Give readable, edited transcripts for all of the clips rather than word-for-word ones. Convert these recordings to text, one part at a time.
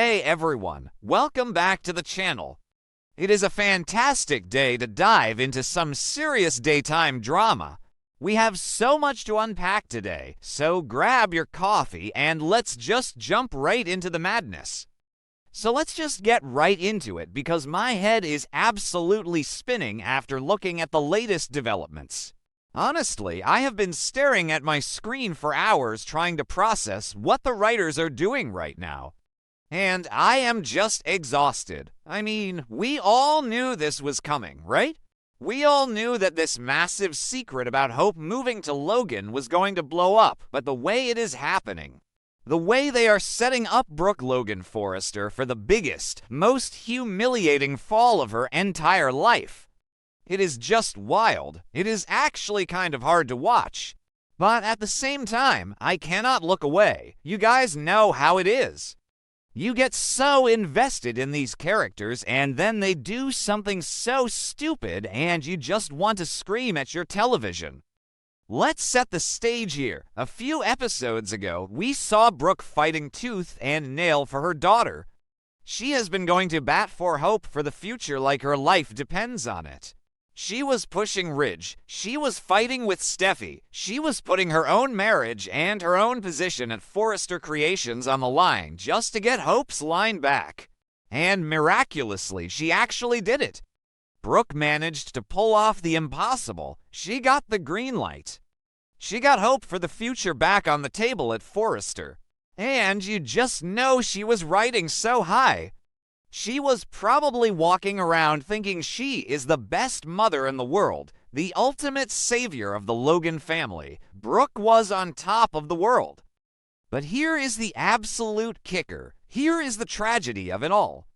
Hey everyone, welcome back to the channel. It is a fantastic day to dive into some serious daytime drama. We have so much to unpack today, so grab your coffee and let's just jump right into the madness. So let's just get right into it because my head is absolutely spinning after looking at the latest developments. Honestly, I have been staring at my screen for hours trying to process what the writers are doing right now. And I am just exhausted. I mean, we all knew this was coming, right? We all knew that this massive secret about Hope moving to Logan was going to blow up, but the way it is happening, the way they are setting up Brooke Logan Forrester for the biggest, most humiliating fall of her entire life, it is just wild. It is actually kind of hard to watch. But at the same time, I cannot look away. You guys know how it is. You get so invested in these characters, and then they do something so stupid, and you just want to scream at your television. Let's set the stage here. A few episodes ago, we saw Brooke fighting tooth and nail for her daughter. She has been going to bat for Hope for the future like her life depends on it. She was pushing Ridge, she was fighting with Steffy, she was putting her own marriage and her own position at Forrester Creations on the line just to get Hope's line back. And miraculously, she actually did it. Brooke managed to pull off the impossible. She got the green light. She got Hope for the future back on the table at Forrester. And you just know she was riding so high. She was probably walking around thinking she is the best mother in the world, the ultimate savior of the Logan family. Brooke was on top of the world. But here is the absolute kicker. Here is the tragedy of it all.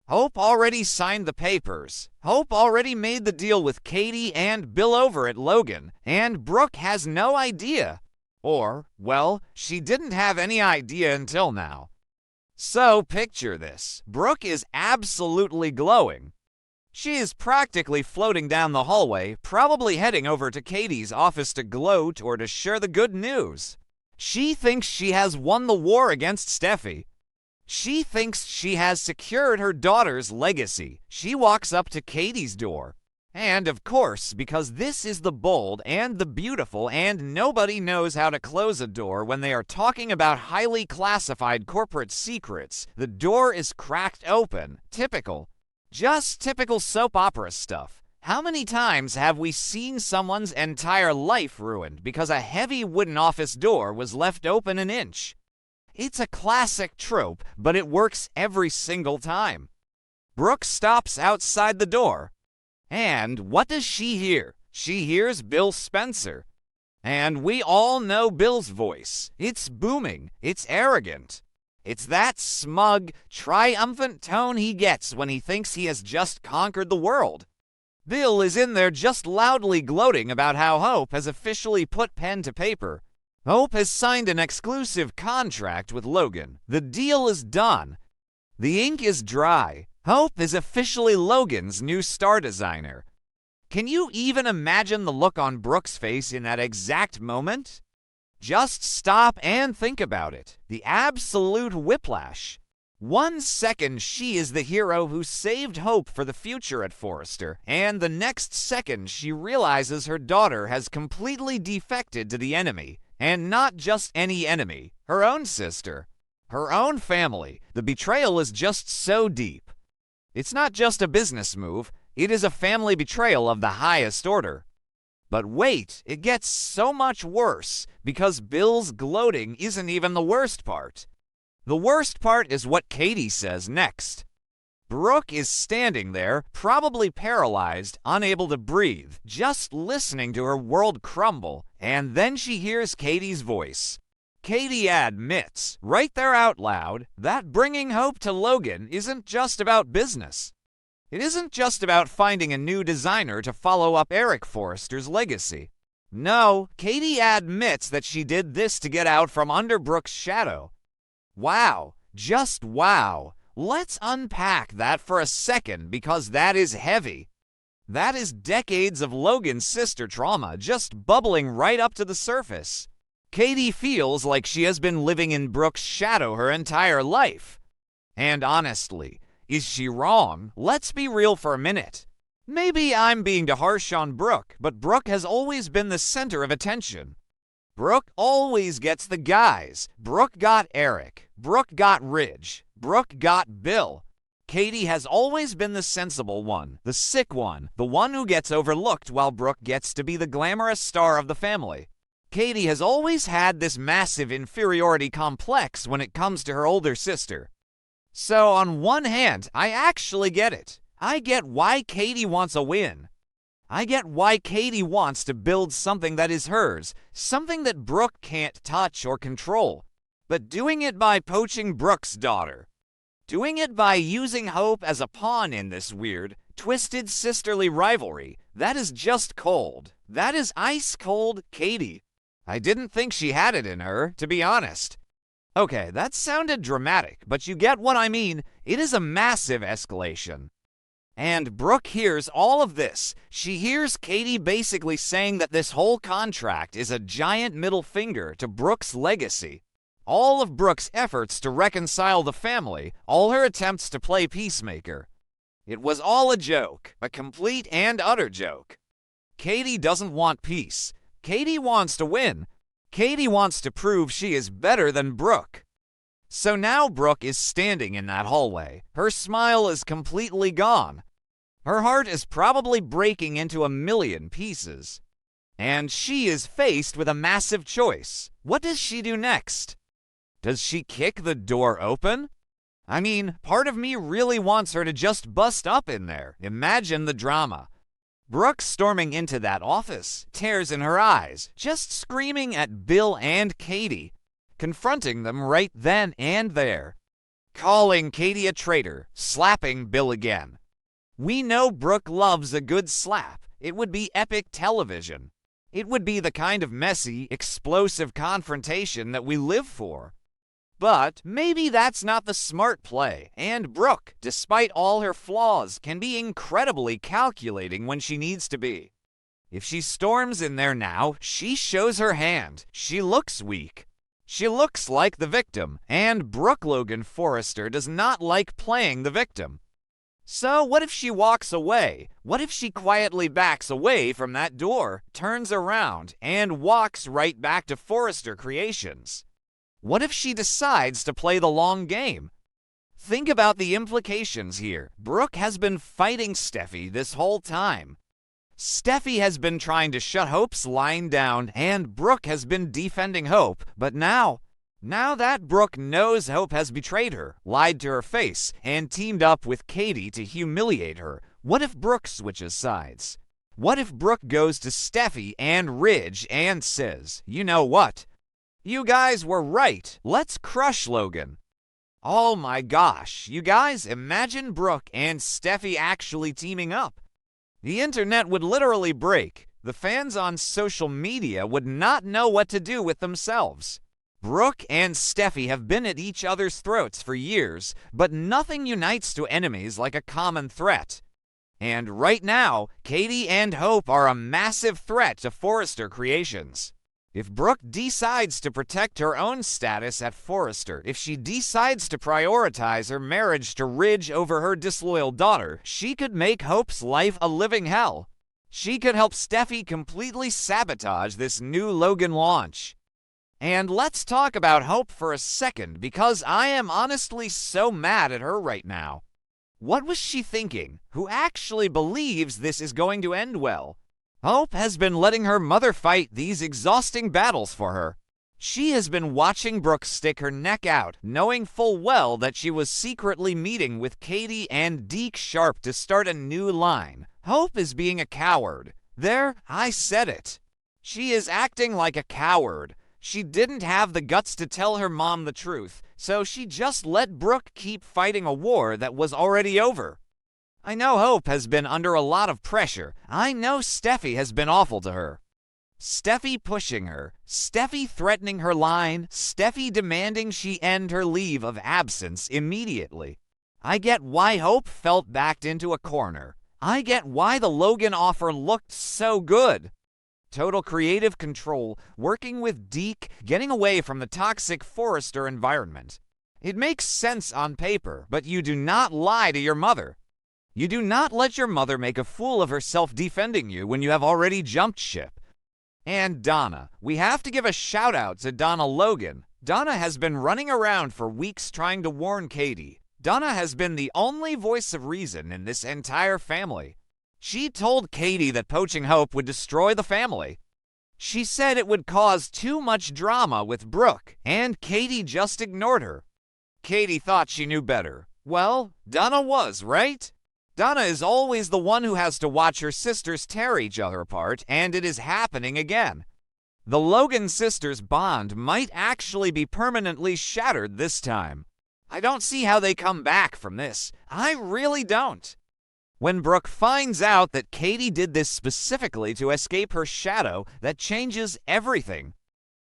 Hope already signed the papers. Hope already made the deal with Katie and Bill over at Logan, and Brooke has no idea. Or, well, she didn't have any idea until now. So picture this. Brooke is absolutely glowing. She is practically floating down the hallway, probably heading over to Katie's office to gloat or to share the good news. She thinks she has won the war against Steffy. She thinks she has secured her daughter's legacy. She walks up to Katie's door. And of course, because this is the bold and the beautiful and nobody knows how to close a door when they are talking about highly classified corporate secrets, the door is cracked open. Typical. Just typical soap opera stuff. How many times have we seen someone's entire life ruined because a heavy wooden office door was left open an inch? It's a classic trope, but it works every single time. Brooke stops outside the door. And what does she hear? She hears Bill Spencer. And we all know Bill's voice. It's booming. It's arrogant. It's that smug, triumphant tone he gets when he thinks he has just conquered the world. Bill is in there just loudly gloating about how Hope has officially put pen to paper. Hope has signed an exclusive contract with Logan. The deal is done. The ink is dry. Hope is officially Logan's new star designer. Can you even imagine the look on Brooke's face in that exact moment? Just stop and think about it. The absolute whiplash. 1 second she is the hero who saved Hope for the future at Forrester, and the next second she realizes her daughter has completely defected to the enemy, and not just any enemy, her own sister, her own family. The betrayal is just so deep. It's not just a business move, it is a family betrayal of the highest order. But wait, it gets so much worse, because Bill's gloating isn't even the worst part. The worst part is what Katie says next. Brooke is standing there, probably paralyzed, unable to breathe, just listening to her world crumble, and then she hears Katie's voice. Katie admits, right there out loud, that bringing Hope to Logan isn't just about business. It isn't just about finding a new designer to follow up Eric Forrester's legacy. No, Katie admits that she did this to get out from under Brooke's shadow. Wow, just wow. Let's unpack that for a second because that is heavy. That is decades of Logan's sister trauma just bubbling right up to the surface. Katie feels like she has been living in Brooke's shadow her entire life. And honestly, is she wrong? Let's be real for a minute. Maybe I'm being too harsh on Brooke, but Brooke has always been the center of attention. Brooke always gets the guys. Brooke got Eric. Brooke got Ridge. Brooke got Bill. Katie has always been the sensible one, the sick one, the one who gets overlooked while Brooke gets to be the glamorous star of the family. Katie has always had this massive inferiority complex when it comes to her older sister. So on one hand, I actually get it. I get why Katie wants a win. I get why Katie wants to build something that is hers, something that Brooke can't touch or control. But doing it by poaching Brooke's daughter. Doing it by using Hope as a pawn in this weird, twisted sisterly rivalry, that is just cold. That is ice cold Katie. I didn't think she had it in her, to be honest. Okay, that sounded dramatic, but you get what I mean. It is a massive escalation. And Brooke hears all of this. She hears Katie basically saying that this whole contract is a giant middle finger to Brooke's legacy. All of Brooke's efforts to reconcile the family, all her attempts to play peacemaker. It was all a joke, a complete and utter joke. Katie doesn't want peace. Katie wants to win. Katie wants to prove she is better than Brooke. So now Brooke is standing in that hallway. Her smile is completely gone. Her heart is probably breaking into a million pieces. And she is faced with a massive choice. What does she do next? Does she kick the door open? I mean, part of me really wants her to just bust up in there. Imagine the drama. Brooke storming into that office, tears in her eyes, just screaming at Bill and Katie, confronting them right then and there, calling Katie a traitor, slapping Bill again. We know Brooke loves a good slap. It would be epic television. It would be the kind of messy, explosive confrontation that we live for. But maybe that's not the smart play, and Brooke, despite all her flaws, can be incredibly calculating when she needs to be. If she storms in there now, she shows her hand. She looks weak. She looks like the victim, and Brooke Logan Forrester does not like playing the victim. So what if she walks away? What if she quietly backs away from that door, turns around, and walks right back to Forrester Creations? What if she decides to play the long game? Think about the implications here. Brooke has been fighting Steffy this whole time. Steffy has been trying to shut Hope's line down, and Brooke has been defending Hope. But now that Brooke knows Hope has betrayed her, lied to her face, and teamed up with Katie to humiliate her, what if Brooke switches sides? What if Brooke goes to Steffy and Ridge and says, you know what? You guys were right. Let's crush Logan. Oh my gosh, you guys, imagine Brooke and Steffy actually teaming up. The internet would literally break. The fans on social media would not know what to do with themselves. Brooke and Steffy have been at each other's throats for years, but nothing unites two enemies like a common threat. And right now, Katie and Hope are a massive threat to Forrester Creations. If Brooke decides to protect her own status at Forrester, if she decides to prioritize her marriage to Ridge over her disloyal daughter, she could make Hope's life a living hell. She could help Steffy completely sabotage this new Logan launch. And let's talk about Hope for a second, because I am honestly so mad at her right now. What was she thinking? Who actually believes this is going to end well? Hope has been letting her mother fight these exhausting battles for her. She has been watching Brooke stick her neck out, knowing full well that she was secretly meeting with Katie and Deke Sharp to start a new line. Hope is being a coward. There, I said it. She is acting like a coward. She didn't have the guts to tell her mom the truth, so she just let Brooke keep fighting a war that was already over. I know Hope has been under a lot of pressure. I know Steffy has been awful to her. Steffy pushing her, Steffy threatening her line, Steffy demanding she end her leave of absence immediately. I get why Hope felt backed into a corner. I get why the Logan offer looked so good. Total creative control, working with Deke, getting away from the toxic Forrester environment. It makes sense on paper, but you do not lie to your mother. You do not let your mother make a fool of herself defending you when you have already jumped ship. And Donna. We have to give a shout out to Donna Logan. Donna has been running around for weeks trying to warn Katie. Donna has been the only voice of reason in this entire family. She told Katie that poaching Hope would destroy the family. She said it would cause too much drama with Brooke, and Katie just ignored her. Katie thought she knew better. Well, Donna was, right? Donna is always the one who has to watch her sisters tear each other apart, and it is happening again. The Logan sisters' bond might actually be permanently shattered this time. I don't see how they come back from this. I really don't. When Brooke finds out that Katie did this specifically to escape her shadow, that changes everything.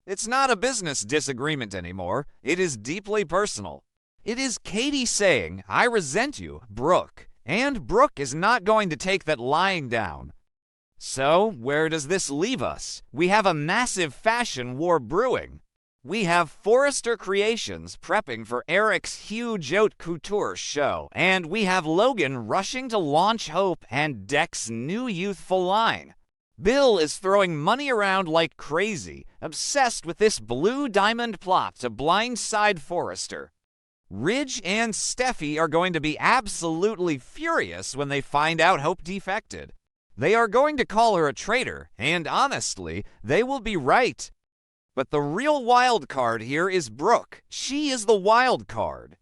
It's not a business disagreement anymore. It is deeply personal. It is Katie saying, "I resent you, Brooke." And Brooke is not going to take that lying down. So, where does this leave us? We have a massive fashion war brewing. We have Forrester Creations prepping for Eric's huge haute couture show, and we have Logan rushing to launch Hope and Deck's new youthful line. Bill is throwing money around like crazy, obsessed with this blue diamond plot to blindside Forrester. Ridge and Steffy are going to be absolutely furious when they find out Hope defected. They are going to call her a traitor, and honestly, they will be right. But the real wild card here is Brooke. She is the wild card.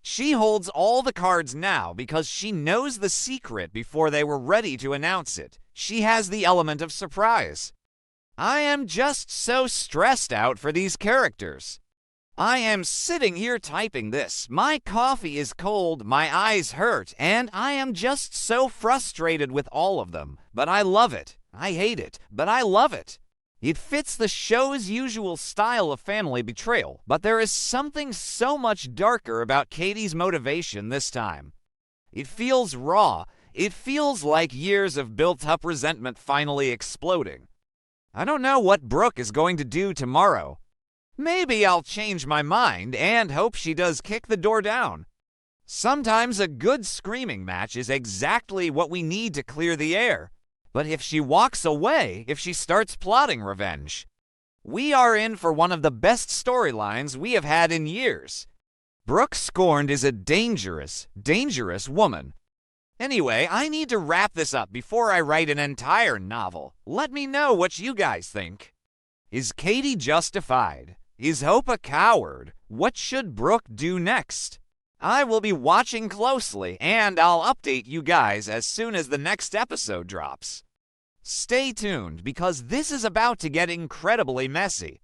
She holds all the cards now because she knows the secret before they were ready to announce it. She has the element of surprise. I am just so stressed out for these characters. I am sitting here typing this. My coffee is cold, my eyes hurt, and I am just so frustrated with all of them. But I love it. I hate it, but I love it. It fits the show's usual style of family betrayal, but there is something so much darker about Katie's motivation this time. It feels raw. It feels like years of built-up resentment finally exploding. I don't know what Brooke is going to do tomorrow. Maybe I'll change my mind and hope she does kick the door down. Sometimes a good screaming match is exactly what we need to clear the air. But if she walks away, if she starts plotting revenge, we are in for one of the best storylines we have had in years. Brooke Scorned is a dangerous, dangerous woman. Anyway, I need to wrap this up before I write an entire novel. Let me know what you guys think. Is Katie justified? Is Hope a coward? What should Brooke do next? I will be watching closely, and I'll update you guys as soon as the next episode drops. Stay tuned, because this is about to get incredibly messy.